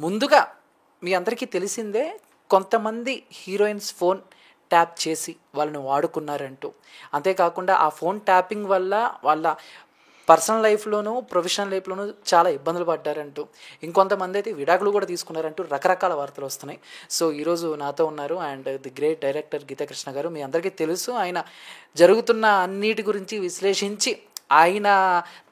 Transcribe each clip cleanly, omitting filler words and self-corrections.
ముందుగా మీ అందరికీ తెలిసిందే కొంతమంది హీరోయిన్స్ ఫోన్ ట్యాప్ చేసి వాళ్ళని వాడుకున్నారంటూ. అంతేకాకుండా ఆ ఫోన్ ట్యాపింగ్ వల్ల వాళ్ళ పర్సనల్ లైఫ్లోనూ ప్రొఫెషనల్ లైఫ్లోనూ చాలా ఇబ్బందులు పడ్డారంటూ, ఇంకొంతమంది అయితే విడాకులు కూడా తీసుకున్నారంటూ రకరకాల వార్తలు వస్తున్నాయి. సో ఈరోజు నాతో ఉన్నారు and the great director Geetha Krishna గారు. మీ అందరికీ తెలుసు, ఆయన జరుగుతున్న అన్నిటి గురించి విశ్లేషించి ఆయన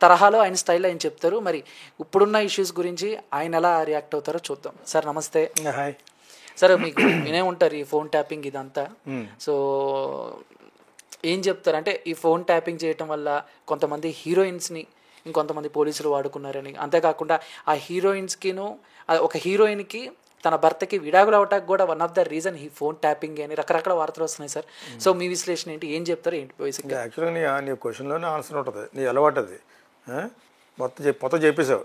తరహాలో ఆయన స్టైల్లో ఆయన చెప్తారు. మరి ఇప్పుడున్న ఇష్యూస్ గురించి ఆయన ఎలా రియాక్ట్ అవుతారో చూద్దాం. సార్ నమస్తే. హాయ్ సరే, మీకు వినే ఉంటారు ఈ ఫోన్ ట్యాపింగ్ ఇదంతా. సో ఏం చెప్తారు అంటే, ఈ ఫోన్ ట్యాపింగ్ చేయటం వల్ల కొంతమంది హీరోయిన్స్ని ఇంకొంతమంది పోలీసులు వాడుకున్నారని, అంతేకాకుండా ఆ హీరోయిన్స్కిను ఒక హీరోయిన్కి తన భర్తకి విడాకులు అవటానికి కూడా వన్ ఆఫ్ ద రీజన్ ఈ ఫోన్ ట్యాపింగ్ అని రకరకాల వార్తలు వస్తున్నాయి సార్. సో మీ విశ్లేషణ ఏంటి, ఏం చెప్తారు ఏంటి? బేసిక్గా యాక్చువల్గా నీ క్వశ్చన్లోనే ఆన్సర్ ఉంటుంది, నీ అలవాటు అది. మొత్తం చెప్పేసావు.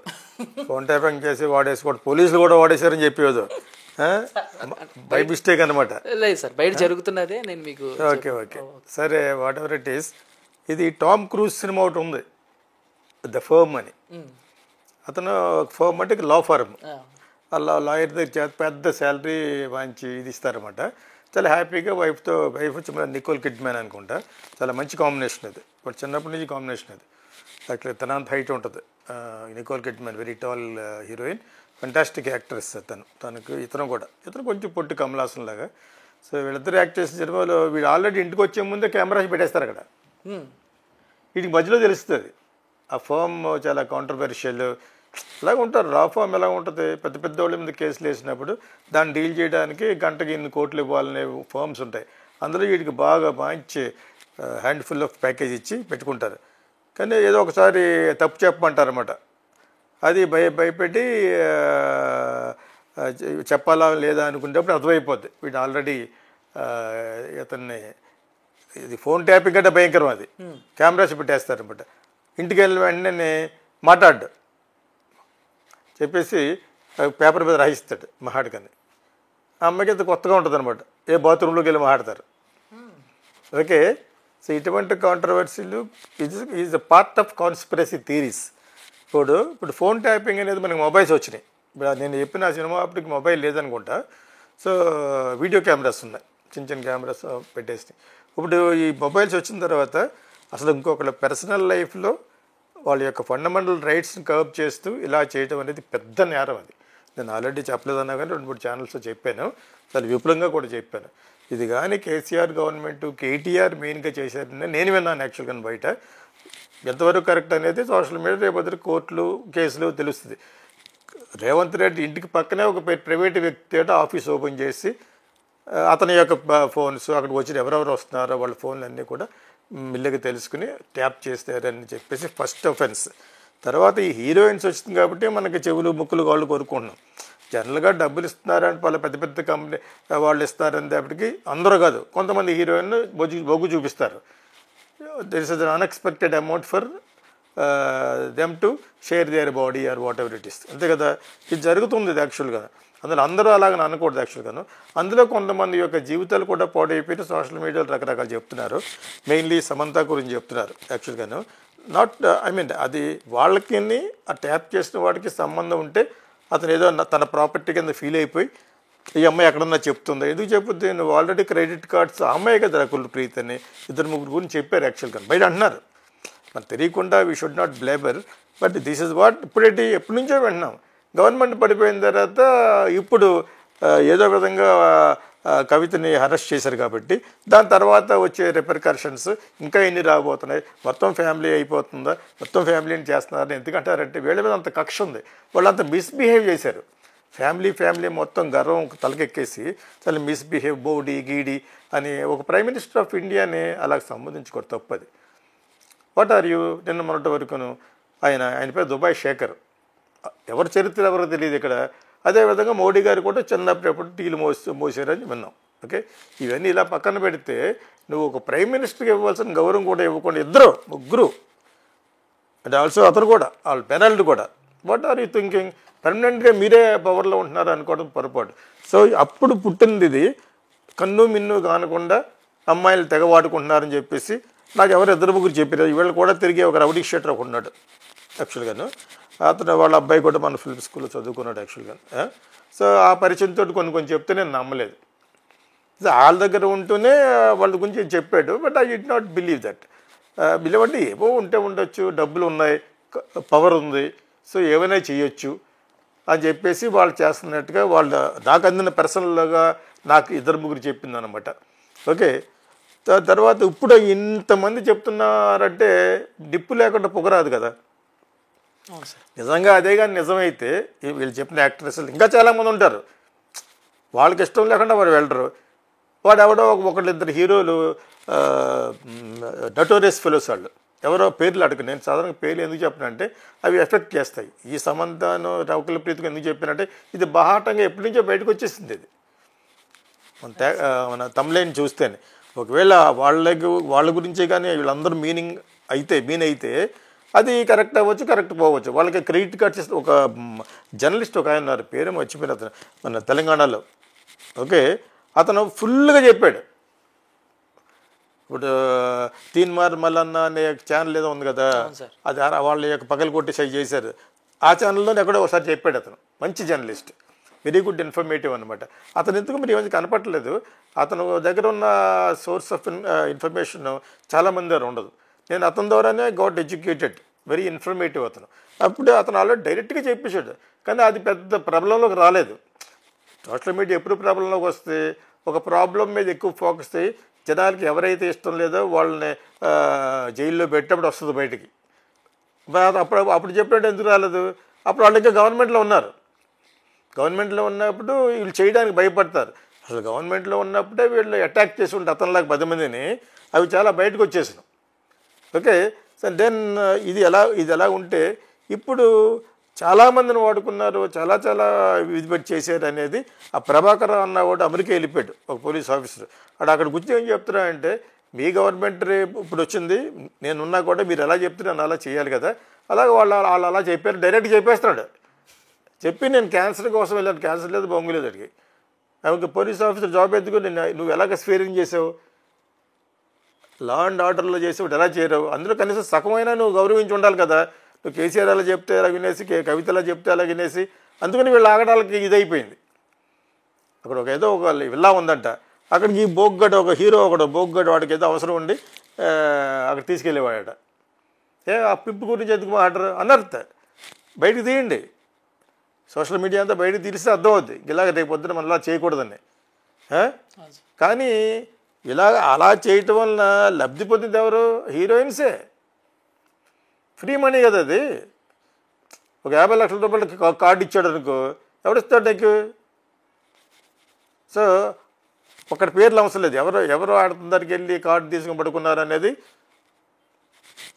ఫోన్ ట్యాపింగ్ చేసి వాడేసుకోవడం, పోలీసులు కూడా వాడేసారని చెప్పేది బై మిస్టేక్ అనమాట. లేదు సార్, బయట జరుగుతున్నదే నేను మీకు. ఓకే సరే, వాట్ ఎవర్ ఇట్ ఈస్. ఇది టామ్ క్రూజ్ సినిమా ఒకటి ఉంది, ద ఫర్మ్ అని. అతను ఫర్మ్ అంటే లా ఫర్మ్, అలా లాయర్ దగ్గర పెద్ద శాలరీ మంచి ఇది ఇస్తారన్నమాట. చాలా హ్యాపీగా వైఫ్ వచ్చి నికోల్ కిడ్మ్యాన్ అనుకుంటా. చాలా మంచి కాంబినేషన్ అది, వాడు చిన్నప్పటి నుంచి కాంబినేషన్ అది. యాక్చువల్లీ తనంత హైట్ ఉంటుంది Nicole Kidman, very tall heroine, fantastic actress ఇతను కొంచెం పొట్టి కమలాసన్ లాగా. సో వీళ్ళిద్దరు యాక్ట్ చేసిన సినిమాలో వీడు ఆల్రెడీ ఇంటికి వచ్చే ముందే కెమెరాస్ పెట్టేస్తారు అక్కడ. వీటికి మధ్యలో తెలుస్తుంది ఆ ఫర్మ్ చాలా కాంట్రవర్షియల్ అలాగ ఉంటారు. రా ఫామ్ ఎలా ఉంటుంది, పెద్ద పెద్ద వాళ్ళ మీద కేసులు వేసినప్పుడు దాన్ని డీల్ చేయడానికి గంటకి ఇన్ని కోట్లు ఇవ్వాలనే ఫర్మ్స్ ఉంటాయి. అందులో వీటికి బాగా మంచి హ్యాండ్ఫుల్ ఆఫ్ ప్యాకేజ్ ఇచ్చి పెట్టుకుంటారు. కానీ ఏదో ఒకసారి తప్పు చెప్పమంటారన్నమాట. అది భయపెట్టి చెప్పాలా లేదా అనుకునేటప్పుడు అర్థమైపోద్ది వీడు ఆల్రెడీ ఇతన్ని. ఇది ఫోన్ ట్యాపింగ్ అంటే భయంకరం, అది కెమెరాస్ పెట్టేస్తారనమాట. ఇంటికి వెళ్ళిన వెంటనే మాట్లాడు చెప్పేసి పేపర్ మీద రాయిస్తాడు మాట్లాడకని. ఆ అమ్మాయికి అయితే కొత్తగా ఉంటుంది అనమాట, ఏ బాత్రూంలోకి వెళ్ళి మాట్లాడతారు. ఓకే, సో ఇటువంటి కాంట్రవర్సీలు is a part of conspiracy theories. ఇప్పుడు ఫోన్ ట్యాపింగ్ అనేది మనకి మొబైల్స్ వచ్చినాయి. ఇప్పుడు నేను చెప్పిన సినిమా అప్పటికి మొబైల్ లేదనుకుంటా. సో వీడియో కెమెరాస్ ఉన్నాయి, చిన్న కెమెరాస్ పెట్టేసి. ఇప్పుడు ఈ మొబైల్స్ వచ్చిన తర్వాత అసలు ఇంకొకళ్ళ పర్సనల్ లైఫ్లో వాళ్ళ యొక్క ఫండమెంటల్ రైట్స్ని కర్బ్ చేస్తూ ఇలా చేయడం అనేది పెద్ద నేరం. అది నేను ఆల్రెడీ చెప్పలేదన్నా కానీ 2-3 ఛానల్స్లో చెప్పాను, చాలా విపులంగా కూడా చెప్పాను. ఇది కానీ కేసీఆర్ గవర్నమెంట్, కేటీఆర్ మెయిన్గా చేశారని నేను విన్నాను యాక్చువల్గా. బయట ఎంతవరకు కరెక్ట్ అనేది సోషల్ మీడియా, రేపొద్దు కోర్టులు కేసులు తెలుస్తుంది. రేవంత్ రెడ్డి ఇంటికి పక్కనే ఒక ప్రైవేట్ వ్యక్తి ఆఫీస్ ఓపెన్ చేసి అతని యొక్క ఫోన్స్, అక్కడికి వచ్చి ఎవరెవరు వస్తున్నారో వాళ్ళ ఫోన్లు అన్నీ కూడా మిల్లగా తెలుసుకుని ట్యాప్ చేస్తారని చెప్పేసి ఫస్ట్ అఫెన్స్. తర్వాత ఈ హీరోయిన్స్ వచ్చింది కాబట్టి మనకి చెవులు ముక్కులు వాళ్ళు కోరుకుంటున్నాం. జనరల్గా డబ్బులు ఇస్తున్నారని వాళ్ళ పెద్ద పెద్ద కంపెనీ వాళ్ళు ఇస్తారనేటప్పటికి అందరూ కాదు, కొంతమంది హీరోయిన్లు బొగ్గు చూపిస్తారు. There is an unexpected amount for them to share their body or whatever it is. అంతే కదా, ఇది జరుగుతుంది ఇది యాక్చువల్గా. అందులో అందరూ అలాగని అనకూడదు యాక్చువల్గాను. అందులో కొంతమంది యొక్క జీవితాలు కూడా పాడైపోయి సోషల్ మీడియాలో రకరకాలు చెప్తున్నారు. మెయిన్లీ సమంత గురించి చెప్తున్నారు యాక్చువల్గాను. నాట్ అది వాళ్ళకి ఆ ట్యాప్ చేసిన వాడికి సంబంధం ఉంటే అతను ఏదో తన ప్రాపర్టీ కింద ఫీల్ అయిపోయి ఈ అమ్మాయి ఎక్కడన్నా చెప్తుందా, ఎందుకు చెప్పుద్ది, నువ్వు ఆల్రెడీ క్రెడిట్ కార్డ్స్ ఆ అమ్మాయి కదా కుల్ప్రీత్ అని 2-3 గురించి చెప్పారు యాక్చువల్గా, బయట అంటున్నారు. మనకు తెలియకుండా we should not blabber. But this is what ఎప్పటి నుంచో వింటున్నాం. గవర్నమెంట్ పడిపోయిన తర్వాత ఇప్పుడు ఏదో విధంగా కవితని అరెస్ట్ చేశారు కాబట్టి దాని తర్వాత వచ్చే రిపర్కషన్స్ ఇంకా ఎన్ని రాబోతున్నాయి, మొత్తం ఫ్యామిలీ అయిపోతుందా, మొత్తం ఫ్యామిలీని చేస్తున్నారని ఎందుకంటారంటే వీళ్ళ మీద అంత కక్ష ఉంది. వాళ్ళంతా మిస్బిహేవ్ చేశారు. ఫ్యామిలీ మొత్తం గర్వం తలకెక్కేసి చాలా మిస్బిహేవ్, బోడి గీడి అని ఒక ప్రైమ్ మినిస్టర్ ఆఫ్ ఇండియాని అలా సంబంధించుకోరు, తప్పది. What are you. నిన్న మొన్నటి వరకును ఆయన పేరు దుబాయ్ శేఖర్, ఎవరి చరిత్ర ఎవరో తెలియదు ఇక్కడ. అదేవిధంగా మోడీ గారు కూడా చిన్నప్పుడు టీలు మోసారని విన్నాం. ఓకే, ఇవన్నీ ఇలా పక్కన పెడితే నువ్వు ఒక ప్రైమ్ మినిస్టర్కి ఇవ్వాల్సిన గౌరవం కూడా ఇవ్వకుండా ముగ్గురు అండ్ ఆల్సో అతను కూడా వాళ్ళ పెనాల్టీ కూడా. What are you thinking? పర్మనెంట్గా మీరే పవర్లో ఉంటున్నారు అనుకోవడం పొరపాటు. సో అప్పుడు పుట్టింది ఇది, కన్ను మిన్ను కానకుండా అమ్మాయిలు తెగ వాడుకుంటున్నారని చెప్పేసి నాకు ఎవరు 2-3 చెప్పారు. వీళ్ళు కూడా తిరిగి ఒక రౌడీ షీటర్ ఒకటి ఉన్నాడు యాక్చువల్గాను. అతను వాళ్ళ అబ్బాయి కూడా మన ఫిల్మ్ స్కూల్లో చదువుకున్నాడు యాక్చువల్గా. సో ఆ పరిచయంతో కొన్ని చెప్తే నేను నమ్మలేదు. వాళ్ళ దగ్గర ఉంటూనే వాళ్ళ గురించి చెప్పాడు. But I did not believe that. Believe అంటే ఏవో ఉండొచ్చు, డబ్బులు ఉన్నాయి, పవర్ ఉంది, సో ఏమైనా చేయొచ్చు అని చెప్పేసి వాళ్ళు చేస్తున్నట్టుగా నాకు అందిన పర్సనల్గా నాకు 2-3 చెప్పింది అనమాట. ఓకే, తర్వాత ఇప్పుడు ఇంతమంది చెప్తున్నారంటే డిప్పు లేకుండా పొగరాదు కదా. నిజంగా అదే కానీ నిజమైతే వీళ్ళు చెప్పిన యాక్ట్రెస్లు ఇంకా చాలామంది ఉంటారు, వాళ్ళకి ఇష్టం లేకుండా వాడు వెళ్ళరు. వాడు ఎవడో 1-2 హీరోలు నటోరియస్ ఫెలోస్ వాళ్ళు ఎవరో పేర్లు అడుగు. నేను సాధారణ పేర్లు ఎందుకు చెప్పినంటే అవి ఎఫెక్ట్ చేస్తాయి. ఈ సమంతను రౌకల ప్రీతికి ఎందుకు చెప్పినంటే ఇది బాహాటంగా ఎప్పటి నుంచో బయటకు వచ్చేసింది. ఇది మన తమ్లైన్ చూస్తేనే ఒకవేళ వాళ్ళ గురించే కానీ వీళ్ళందరూ మీన్ అయితే అది కరెక్ట్ అవ్వచ్చు, కరెక్ట్ పోవచ్చు. వాళ్ళకి క్రెడిట్ కార్డ్ చేస్తే ఒక జర్నలిస్ట్ ఒక ఆయన ఉన్నారు, పేరు మర్చిపోయిన అతను, మన తెలంగాణలో. ఓకే, అతను ఫుల్గా చెప్పాడు. ఇప్పుడు తీన్ మార్ మల్లన్న అనే ఛానల్ ఏదో ఉంది కదా, అది వాళ్ళ యొక్క పగలు కొట్టి సై చేశారు. ఆ ఛానల్లో ఎక్కడో ఒకసారి చెప్పాడు. అతను మంచి జర్నలిస్ట్, వెరీ గుడ్ ఇన్ఫర్మేటివ్ అనమాట. అతను ఎందుకు మీరు ఏమైనా కనపట్టలేదు. అతను దగ్గర ఉన్న సోర్స్ ఆఫ్ ఇన్ఫర్మేషన్ చాలామంది దగ్గర ఉండదు. నేను అతని ద్వారానే గాట్ ఎడ్యుకేటెడ్, వెరీ ఇన్ఫర్మేటివ్ అతను. అప్పుడు అతను ఆల్రెడీ డైరెక్ట్గా చెప్పేశాడు, కానీ అది పెద్ద ప్రాబ్లంలోకి రాలేదు. సోషల్ మీడియా ఎప్పుడు ప్రాబ్లంలోకి వస్తే ఒక ప్రాబ్లం మీద ఎక్కువ ఫోకస్ అయ్యి జనాలకి ఎవరైతే ఇష్టం లేదో వాళ్ళని జైల్లో పెట్టేప్పుడు వస్తుంది బయటికి. అప్పుడు చెప్పినట్టు ఎందుకు రాలేదు? అప్పుడు వాళ్ళు ఇంకా గవర్నమెంట్లో ఉన్నారు. గవర్నమెంట్లో ఉన్నప్పుడు వీళ్ళు చేయడానికి భయపడతారు. అసలు గవర్నమెంట్లో ఉన్నప్పుడే వీళ్ళు అటాక్ చేసి ఉంటే అతనిలాగా 10 మందిని అవి చాలా బయటకు వచ్చేసినాం. ఓకే, సో దెన్ ఇది ఎలా ఉంటే ఇప్పుడు చాలామందిని వాడుకున్నారు, చాలా ఇది పెట్టి చేశారు అనేది. ఆ ప్రభాకర్ అన్నవాడు అమెరికా వెళ్ళిపోయాడు, ఒక పోలీస్ ఆఫీసర్. అక్కడ కూర్చొని ఏం చెప్తున్నారంటే మీ గవర్నమెంట్ ఇప్పుడు వచ్చింది, నేనున్నా కూడా మీరు ఎలా చెప్తున్నారు అలా చేయాలి కదా. అలాగే వాళ్ళు అలా చెప్పారు, డైరెక్ట్ చెప్పేస్తున్నాడు. చెప్పి నేను క్యాన్సర్ కోసం వెళ్ళాను, క్యాన్సర్ లేదు బొంగు లేదు అడిగి. ఆమెకు పోలీస్ ఆఫీసర్ జాబ్ ఎందుకు, నువ్వు ఎలాగ స్వేరింగ్ చేసావు, లా అండ్ ఆర్డర్లో చేసేవాడు ఎలా చేయరావు, అందులో కనీసం సగమైనా నువ్వు గౌరవించి ఉండాలి కదా. నువ్వు కేసీఆర్ అలా చెప్తే అలా వినేసి, కవిత అలా చెప్తే అలా వినేసి, అందుకని వీళ్ళు ఆగడాలకి ఇదైపోయింది. అక్కడ ఏదో ఒక విల్లా ఉందంట, అక్కడికి ఈ బోగ్గడ్ ఒక హీరో బోగ్గడ్ వాడికి ఏదో అవసరం ఉండి అక్కడ తీసుకెళ్ళేవాడట. ఆ పిప్పు గురించి ఎందుకు మాట్లాడరు అనర్థ, బయటకు తీయండి. సోషల్ మీడియా అంతా బయటకు తీస్తే అర్థమవుద్ది, ఇలాగ రేపు పొద్దున మనం అలా చేయకూడదని. కానీ అలా చేయటం వలన లబ్ధి పొందింది ఎవరు? హీరోయిన్సే. ఫ్రీ మనీ కదా అది. ఒక 50 లక్షల రూపాయలకి కార్డు ఇచ్చాడు అనుకో, ఎవరిస్తాడు నీకు? సో ఒకటి పేర్లు అవసరం లేదు, ఎవరు ఆడుతున్న దగ్గరికి వెళ్ళి కార్డు తీసుకుని పడుకున్నారు అనేది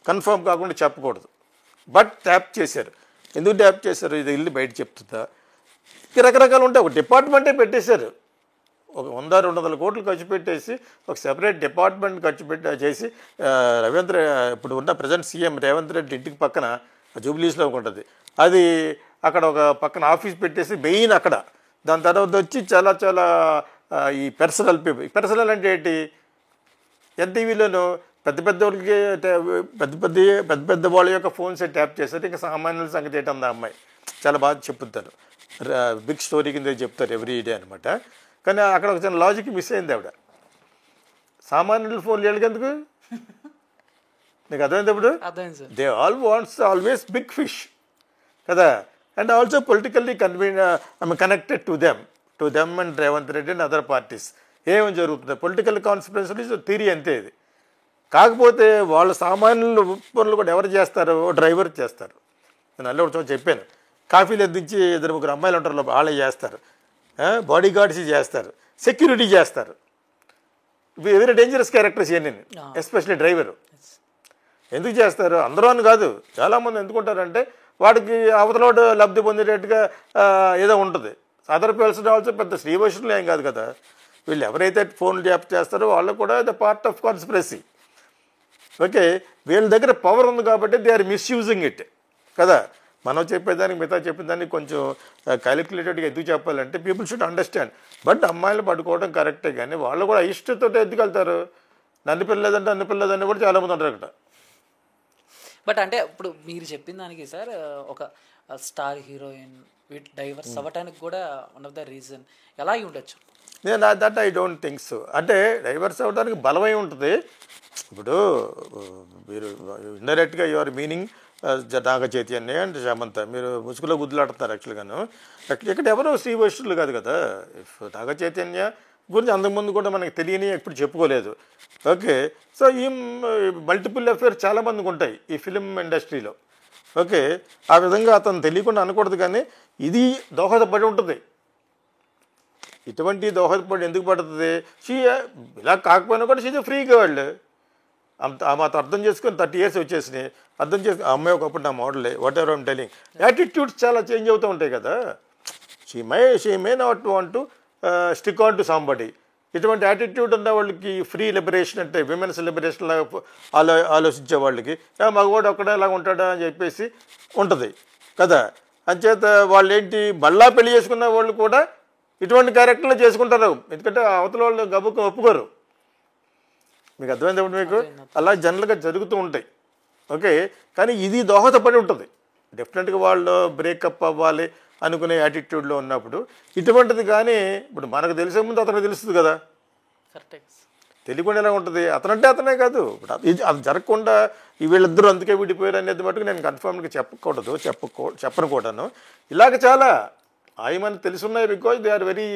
కన్ఫర్మ్ కాకుండా చెప్పకూడదు. బట్ ట్యాప్ చేశారు. ఎందుకు ట్యాప్ చేశారు? ఇది వెళ్ళి బయట చెప్తుందా? రకరకాలు ఉంటాయి. ఒక డిపార్ట్మెంటే పెట్టేశారు, ఒక 100-200 కోట్లు ఖర్చు పెట్టేసి ఒక సెపరేట్ డిపార్ట్మెంట్ చేసి ఇప్పుడు ఉన్న ప్రజెంట్ సీఎం రేవంత్ రెడ్డి ఇంటికి పక్కన జూబ్లీస్లో ఉంటుంది, అది అక్కడ ఒక పక్కన ఆఫీస్ పెట్టేసి మెయిన్ అక్కడ. దాని తర్వాత వచ్చి చాలా ఈ పర్సనల్ అంటే ఏంటి, ఎన్టీవీలోనూ పెద్ద వాళ్ళ యొక్క ఫోన్సే ట్యాప్ చేస్తారు. ఇంకా సామాన్యుల సంగతి ఏంటంది ఆ అమ్మాయి చాలా బాగా చెప్తారు, బిగ్ స్టోరీ కింద చెప్తారు ఎవ్రీ డే అనమాట. కానీ అక్కడ ఒక చిన్న లాజిక్ మిస్ అయింది. ఆవిడ సామాన్యుల ఫోన్లు వెళ్ళేందుకు నీకు అర్థమైంది? ఇప్పుడు they wants always big fish కదా. And also politically connected to them and Revanth Reddy and other parties. ఏమేమి జరుగుతుంది పొలిటికల్ కాన్స్పిరెన్సీ థియరీ అంతే ఇది. కాకపోతే వాళ్ళు సామాన్యుల పనులు కూడా ఎవరు చేస్తారు? డ్రైవర్ చేస్తారు. నేను అల్లే ఒకటి చెప్పాను, కాఫీలు ఎద్దించి 2-3 అమ్మాయిలు ఉంటారు, వాళ్ళే చేస్తారు. బాడీ గార్డ్స్ చేస్తారు, సెక్యూరిటీ చేస్తారు. వెరీ డేంజరస్ క్యారెక్టర్స్ ఇవన్నీ, ఎస్పెషల్లీ డ్రైవరు. ఎందుకు చేస్తారు? అందరూ అని కాదు, చాలామంది ఎందుకుంటారంటే వాడికి అవతలోడు లబ్ధి పొందేటట్టుగా ఏదో ఉంటుంది. అదర్ పర్సన్ ఆల్సో పెద్ద శ్రీవైష్ణులు ఏం కాదు కదా. వీళ్ళు ఎవరైతే ఫోన్లు ట్యాప్ చేస్తారో వాళ్ళు కూడా the part of conspiracy. Okay, వీళ్ళ దగ్గర పవర్ ఉంది కాబట్టి దే ఆర్ మిస్యూజింగ్ ఇట్ కదా. మనం చెప్పేదానికి మిగతా చెప్పేదానికి కొంచెం క్యాలిక్యులేటెడ్గా ఎందుకు చెప్పాలంటే పీపుల్ షుడ్ అండర్స్టాండ్. బట్ అమ్మాయిలు పడుకోవడం కరెక్టే, కానీ వాళ్ళు కూడా ఇష్టంతో ఎందుకు వెళ్తారు? నన్ను పిల్లలేదంటే అన్ని పిల్లలేదని కూడా చాలామంది ఉంటారు అక్కడ. బట్ అంటే ఇప్పుడు మీరు చెప్పిన దానికి సార్ ఒక స్టార్ హీరోయిన్ వీటి డైవర్స్ అవ్వటానికి కూడా వన్ ఆఫ్ ద రీజన్ ఎలా అయి ఉండొచ్చు? నేను that I don't think so. అంటే డైవర్స్ అవ్వడానికి బలమై ఉంటుంది. ఇప్పుడు మీరు ఇండైరెక్ట్గా your meaning Naga Chaitanya and Samantha మీరు ముసుగులో గుద్దులాడుతున్నారు యాక్చువల్గాను. ఇక్కడ ఎవరో శ్రీ వైష్ణులు కాదు కదా. ఇఫ్ నాగ చైతన్య గురించి అంతకుముందు కూడా మనకి తెలియని ఎప్పుడు చెప్పుకోలేదు. ఓకే, సో ఈ మల్టిపుల్ అఫేర్ చాలామందికి ఉంటాయి ఈ ఫిలిం ఇండస్ట్రీలో. ఓకే, ఆ విధంగా అతను తెలియకుండా అనకూడదు, కానీ ఇది దోహదపడి ఉంటుంది. ఇటువంటి దోహదపడి ఎందుకు పడుతుంది? ఇలా కాకపోయినా కూడా షీజ్ ఫ్రీ గర్ల్. మాతో అర్థం చేసుకొని 30 years వచ్చేసినాయి. అర్థం చేసుకుని అమ్మాయి ఒకప్పుడు నా మోడలే, whatever I'm telling. Attitudes చాలా చేంజ్ అవుతూ ఉంటాయి కదా. She may not want to stick on to somebody. ఇటువంటి యాటిట్యూడ్ ఉన్న వాళ్ళకి ఫ్రీ లిబరేషన్ అంటే విమెన్స్ లిబరేషన్ లాగా ఆలోచించే వాళ్ళకి మగవాడు ఒక్కడే లాగా ఉంటాడా అని చెప్పేసి ఉంటుంది కదా. అంచేత వాళ్ళు ఏంటి మళ్ళా పెళ్లి చేసుకున్న వాళ్ళు కూడా ఇటువంటి క్యారెక్టర్లు చేసుకుంటారు, ఎందుకంటే అవతల వాళ్ళు గబుక్కు ఒప్పుకోరు. మీకు అర్థమైనప్పుడు మీకు అలా జనరల్గా జరుగుతూ ఉంటాయి. ఓకే, కానీ ఇది దోహదపడి ఉంటుంది. డెఫినెట్గా వాళ్ళు బ్రేకప్ అవ్వాలి అనుకునే యాటిట్యూడ్లో ఉన్నప్పుడు ఇటువంటిది. కానీ ఇప్పుడు మనకు తెలిసే ముందు అతనికి తెలుస్తుంది కదా, తెలియకుండా ఎలా ఉంటుంది? అతనంటే అతనే కాదు. ఇప్పుడు అది జరగకుండా వీళ్ళిద్దరూ అందుకే విడిపోయారు అనేది మటుకు నేను కన్ఫర్మ్గా చెప్పను కూడాను. ఇలాగ చాలా మనకు తెలుసున్నాయి, because they are very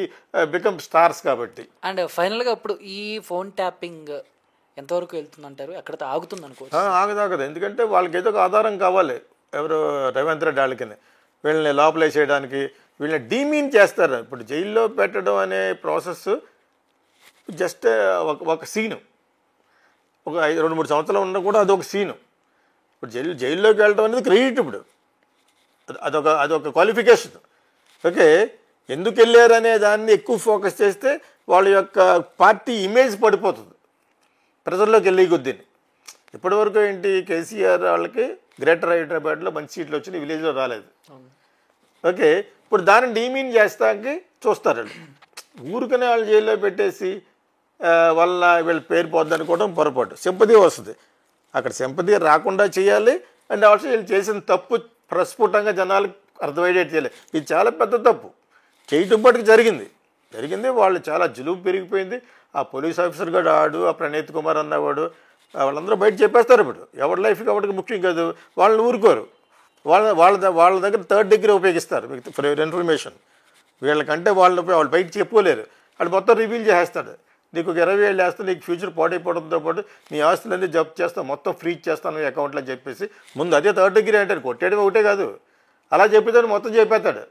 become stars కాబట్టి. అండ్ ఫైనల్గా ఇప్పుడు ఈ ఫోన్ ట్యాపింగ్ ఎంతవరకు వెళ్తుందంటారు? ఎక్కడ ఆగుతుంది అనుకో? ఆగదు, ఎందుకంటే వాళ్ళకి ఏదో ఒక ఆధారం కావాలి. ఎవరు రేవంత్ రెడ్డి వాళ్ళకి వీళ్ళని లోపల వేసేయడానికి, వీళ్ళని డీమీన్ చేస్తారు. ఇప్పుడు జైల్లో పెట్టడం అనే ప్రాసెస్ జస్ట్ ఒక సీను. ఒక 2-3 సంవత్సరాలు ఉన్నా కూడా అదొక సీను. ఇప్పుడు జైల్లోకి వెళ్ళడం అనేది క్రెడిట్. ఇప్పుడు అదొక క్వాలిఫికేషన్. ఓకే, ఎందుకు వెళ్ళారనే దాన్ని ఎక్కువ ఫోకస్ చేస్తే వాళ్ళ యొక్క పార్టీ ఇమేజ్ పడిపోతుంది ప్రజల్లోకి వెళ్ళే కొద్దిని. ఇప్పటివరకు ఏంటి, కేసీఆర్ వాళ్ళకి గ్రేటర్ హైదరాబాద్లో మంచి సీట్లు వచ్చినాయి, విలేజ్లో రాలేదు. ఓకే, ఇప్పుడు దాన్ని డీమీన్ చేస్తానికి చూస్తారు వాళ్ళు. ఊరికనే వాళ్ళు జైల్లో పెట్టేసి వల్ల వీళ్ళ పేరు పోద్ది అనుకోవడం పొరపాటు. సింపతి వస్తుంది, అక్కడ సింపతి రాకుండా చేయాలి. అండ్ ఆల్సో వీళ్ళు చేసిన తప్పు ప్రస్ఫుటంగా జనాలకు అర్థమయ్యేట్ చేయాలి. ఇది చాలా పెద్ద తప్పు చేయటం పట్టుకు జరిగింది. వాళ్ళు చాలా జులుపు పెరిగిపోయింది. ఆ పోలీస్ ఆఫీసర్ గారు ఆ ప్రణీత్ కుమార్ అన్నవాడు వాళ్ళందరూ బయట చెప్పేస్తారు. ఇప్పుడు ఎవరి లైఫ్ కాబట్టి ముఖ్యం కాదు, వాళ్ళని ఊరుకోరు. వాళ్ళ దగ్గర 3rd degree ఉపయోగిస్తారు. మీకు ఫర్ ఇన్ఫర్మేషన్, వీళ్ళకంటే వాళ్ళు బయట చెప్పుకోలేరు. వాళ్ళు మొత్తం రివీల్ చేసేస్తాడు. నీకు 20 ఏళ్ళు వేస్తాను, నీకు ఫ్యూచర్ పాడైపోవడంతో పాటు నీ ఆస్తులన్నీ జప్తు చేస్తాను, మొత్తం ఫ్రీజ్ చేస్తాను అకౌంట్లో అని చెప్పేసి ముందు అదే 3rd degree అంటారు. కొట్టేయడం ఒకటే కాదు, అలా చెప్పేదాన్ని మొత్తం చెప్పేస్తాడు.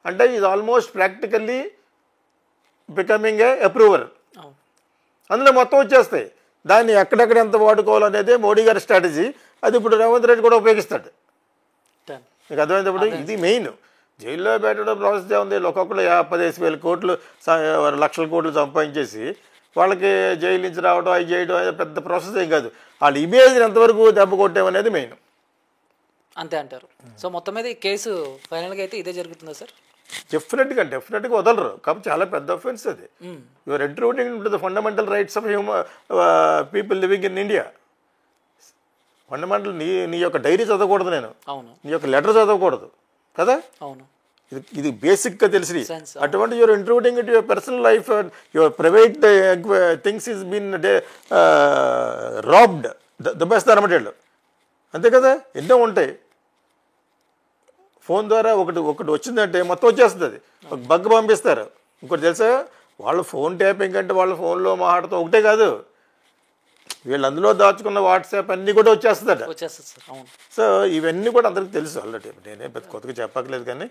అంటే ఇది almost practically becoming a approver. అందులో మొత్తం వచ్చేస్తాయి. దాన్ని ఎక్కడెక్కడ ఎంత వాడుకోవాలనేదే మోడీ గారి స్ట్రాటజీ. అది ఇప్పుడు రేవంత్ రెడ్డి కూడా ఉపయోగిస్తాడు. మీకు అర్థమైనప్పుడు ఇది మెయిన్. జైల్లో పెట్టడం ప్రాసెస్ ఉంది. ఒక్కొక్కరు 15,000 కోట్లు 1,00,000 కోట్లు సంపాదించేసి వాళ్ళకి జైలు నుంచి రావడం అవి చేయడం అనేది పెద్ద ప్రాసెస్ ఏం కాదు. వాళ్ళ ఇమేజ్ని ఎంతవరకు దెబ్బ కొట్టామనేది మెయిన్. అంతే అంటారు. సో మొత్తం మీద ఈ కేసు ఫైనల్గా అయితే ఇదే జరుగుతుందా సార్? డెఫినెట్గా వదలరు. కాబట్టి చాలా పెద్ద అఫెన్స్ అది. Your intruding to the fundamental rights of people living in India. Fundamental నీ యొక్క డైరీ చదవకూడదు, నేను నీ యొక్క లెటర్ చదవకూడదు కదా. అవును, ఇది బేసిక్గా తెలిసి అటువంటి your intruding it your personal life, your private things is been robbed దొబ్బేస్తారు అంతే కదా. ఎన్నో ఉంటాయి. ఫోన్ ద్వారా ఒకటి వచ్చిందంటే మొత్తం వచ్చేస్తుంది. అది ఒక బగ్ పంపిస్తారు. ఇంకోటి తెలుసా, వాళ్ళు ఫోన్ ట్యాపింగ్ అంటే వాళ్ళ ఫోన్లో మాట్లాడుతూ ఒకటే కాదు, వీళ్ళు అందులో దాచుకున్న వాట్సాప్ అన్నీ కూడా వచ్చేస్తుంది. సో ఇవన్నీ కూడా అందరికీ తెలుసు ఆల్రెడీ. నేనే పెద్ద కొత్తగా చెప్పక్కర్లేదు కానీ